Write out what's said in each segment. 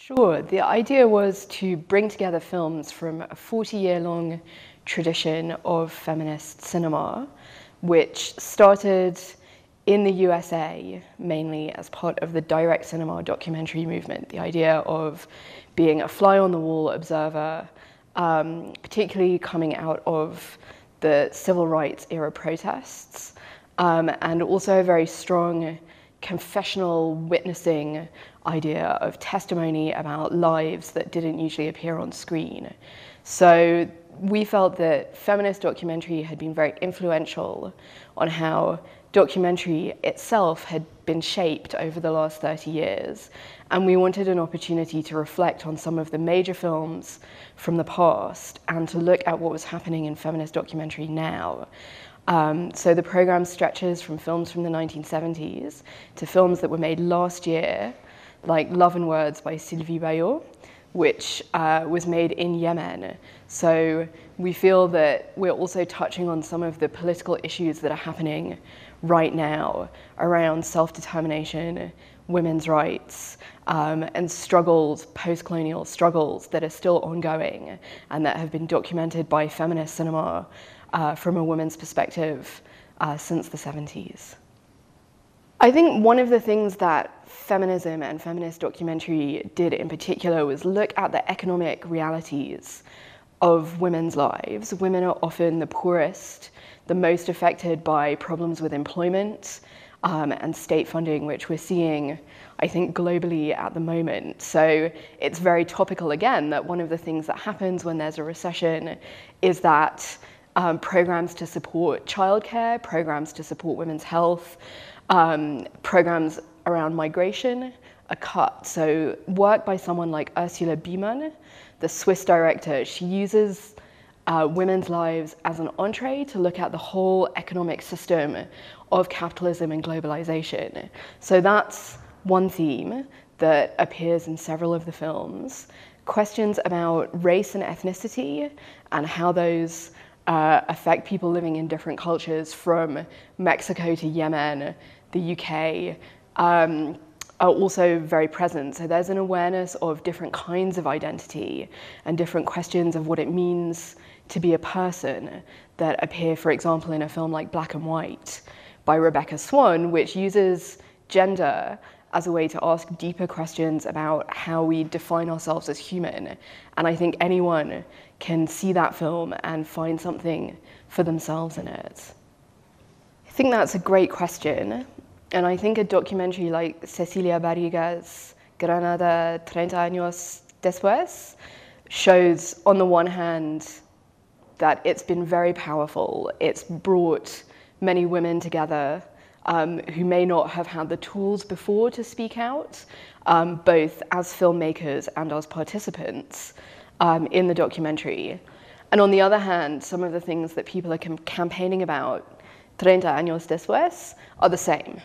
Sure. The idea was to bring together films from a 40-year-long tradition of feminist cinema, which started in the USA, mainly as part of the direct cinema documentary movement. The idea of being a fly-on-the-wall observer, particularly coming out of the civil rights era protests, and also a very strong confessional witnessing idea of testimony about lives that didn't usually appear on screen. So we felt that feminist documentary had been very influential on how documentary itself had been shaped over the last 30 years. And we wanted an opportunity to reflect on some of the major films from the past and to look at what was happening in feminist documentary now. So the program stretches from films from the 1970s to films that were made last year, like Love and Words by Sylvie Bayot, which was made in Yemen. So we feel that we're also touching on some of the political issues that are happening right now around self-determination, women's rights, and struggles, post-colonial struggles that are still ongoing and that have been documented by feminist cinema from a woman's perspective since the 70s. I think one of the things that feminism and feminist documentary did in particular was look at the economic realities of women's lives. Women are often the poorest, the most affected by problems with employment and state funding, which we're seeing, I think, globally at the moment. So it's very topical again that one of the things that happens when there's a recession is that programs to support childcare, programs to support women's health, programs around migration are cut. So work by someone like Ursula Biemann, the Swiss director, she uses women's lives as an entree to look at the whole economic system of capitalism and globalization. So that's one theme that appears in several of the films. Questions about race and ethnicity and how those affect people living in different cultures from Mexico to Yemen, the UK, are also very present. So there's an awareness of different kinds of identity and different questions of what it means to be a person that appear, for example, in a film like Black and White by Rebecca Swan, which uses gender as a way to ask deeper questions about how we define ourselves as human. And I think anyone can see that film and find something for themselves in it. I think that's a great question. And I think a documentary like Cecilia Barriga's Granada 30 años después shows, on the one hand, that it's been very powerful. It's brought many women together who may not have had the tools before to speak out, both as filmmakers and as participants in the documentary. And on the other hand, some of the things that people are campaigning about 30 años después are the same.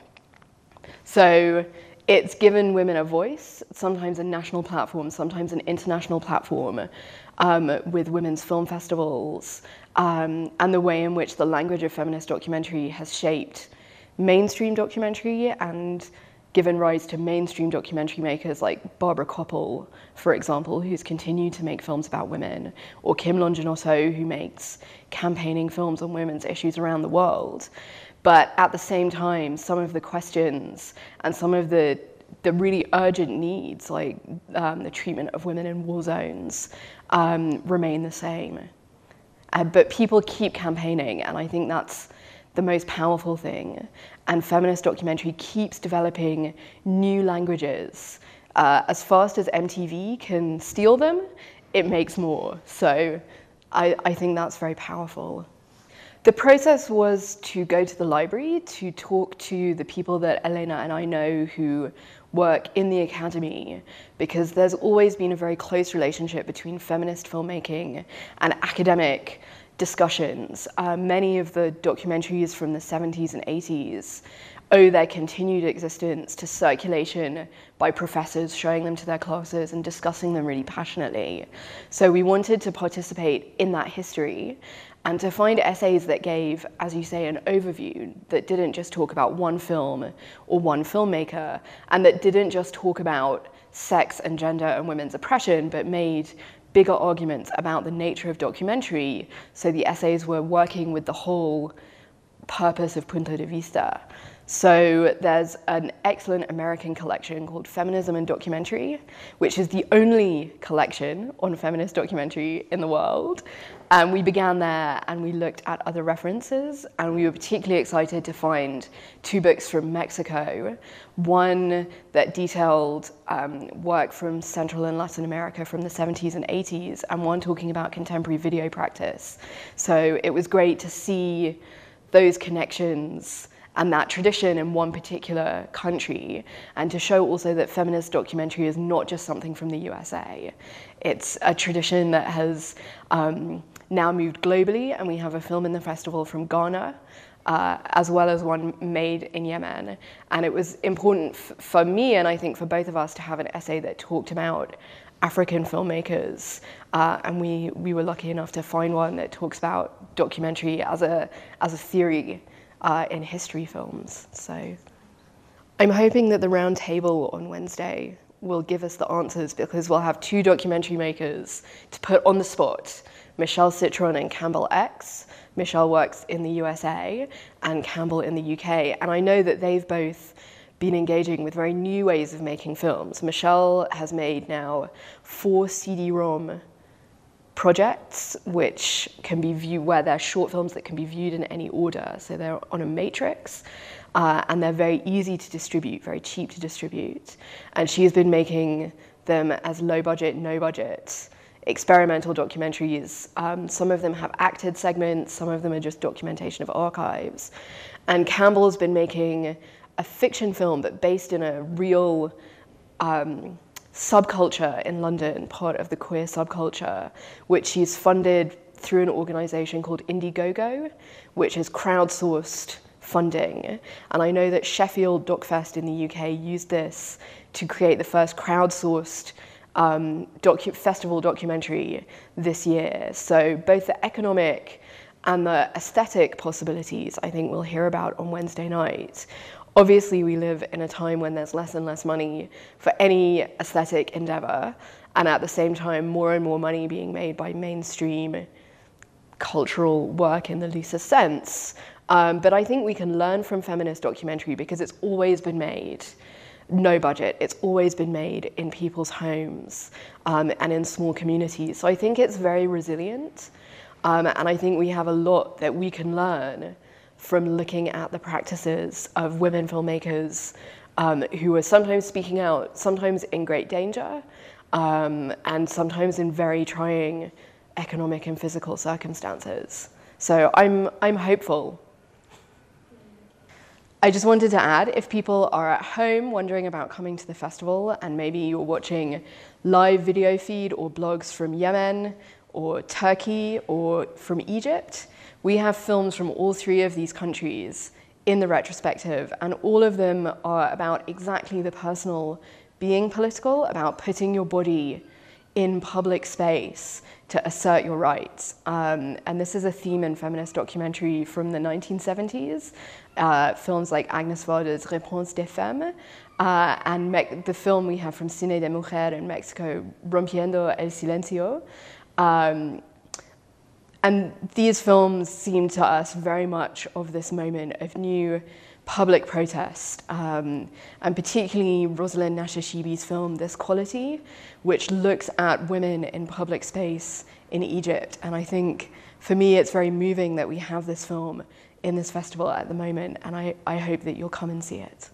So it's given women a voice, sometimes a national platform, sometimes an international platform, with women's film festivals, and the way in which the language of feminist documentary has shaped mainstream documentary and given rise to mainstream documentary makers like Barbara Koppel, for example, who's continued to make films about women, or Kim Longinotto, who makes campaigning films on women's issues around the world. But at the same time, some of the questions and some of the really urgent needs, like the treatment of women in war zones, remain the same. But people keep campaigning, and I think that's the most powerful thing. And feminist documentary keeps developing new languages. As fast as MTV can steal them, it makes more. So I think that's very powerful. The process was to go to the library to talk to the people that Elena and I know who work in the academy, because there's always been a very close relationship between feminist filmmaking and academic discussions. Many of the documentaries from the 70s and 80s owe their continued existence to circulation by professors showing them to their classes and discussing them really passionately. So we wanted to participate in that history and to find essays that gave, as you say, an overview, that didn't just talk about one film or one filmmaker, and that didn't just talk about sex and gender and women's oppression, but made bigger arguments about the nature of documentary. So the essays were working with the whole purpose of punto de vista. So there's an excellent American collection called Feminism and Documentary, which is the only collection on feminist documentary in the world. And we began there and we looked at other references, and we were particularly excited to find 2 books from Mexico, one that detailed work from Central and Latin America from the 70s and 80s, and one talking about contemporary video practice. So it was great to see those connections and that tradition in one particular country, and to show also that feminist documentary is not just something from the USA. It's a tradition that has now moved globally, and we have a film in the festival from Ghana, as well as one made in Yemen. And it was important for me, and I think for both of us, to have an essay that talked about African filmmakers, and we were lucky enough to find one that talks about documentary as a theory in history films. So I'm hoping that the round table on Wednesday will give us the answers, because we'll have 2 documentary makers to put on the spot, Michelle Citron and Campbell X. Michelle works in the USA and Campbell in the UK, and I know that they've both been engaging with very new ways of making films. Michelle has made now 4 CD-ROM projects, which can be viewed, where they're short films that can be viewed in any order. So they're on a matrix, and they're very easy to distribute, very cheap to distribute. And she's been making them as low budget, no budget experimental documentaries. Some of them have acted segments, some of them are just documentation of archives. And Campbell's been making a fiction film, but based in a real subculture in London, part of the queer subculture, which she's funded through an organization called Indiegogo, which is crowdsourced funding. And I know that Sheffield Docfest in the UK used this to create the first crowdsourced festival documentary this year. So both the economic and the aesthetic possibilities, I think we'll hear about on Wednesday night. Obviously, we live in a time when there's less and less money for any aesthetic endeavor, and at the same time, more and more money being made by mainstream cultural work in the loosest sense. But I think we can learn from feminist documentary, because it's always been made no budget. It's always been made in people's homes and in small communities. So I think it's very resilient, and I think we have a lot that we can learn from looking at the practices of women filmmakers who are sometimes speaking out, sometimes in great danger, and sometimes in very trying economic and physical circumstances. So I'm hopeful. I just wanted to add, if people are at home wondering about coming to the festival, and maybe you're watching live video feed or blogs from Yemen or Turkey or from Egypt, we have films from all 3 of these countries in the retrospective, and all of them are about exactly the personal being political, about putting your body in public space to assert your rights. And this is a theme in feminist documentary from the 1970s. Films like Agnes Varda's Réponse des Femmes, and the film we have from Cine de Mujer in Mexico, Rompiendo el Silencio. And these films seem to us very much of this moment of new public protest, and particularly Rosalind Nashashibi's film, This Quality, which looks at women in public space in Egypt. And I think, for me, it's very moving that we have this film in this festival at the moment, and I hope that you'll come and see it.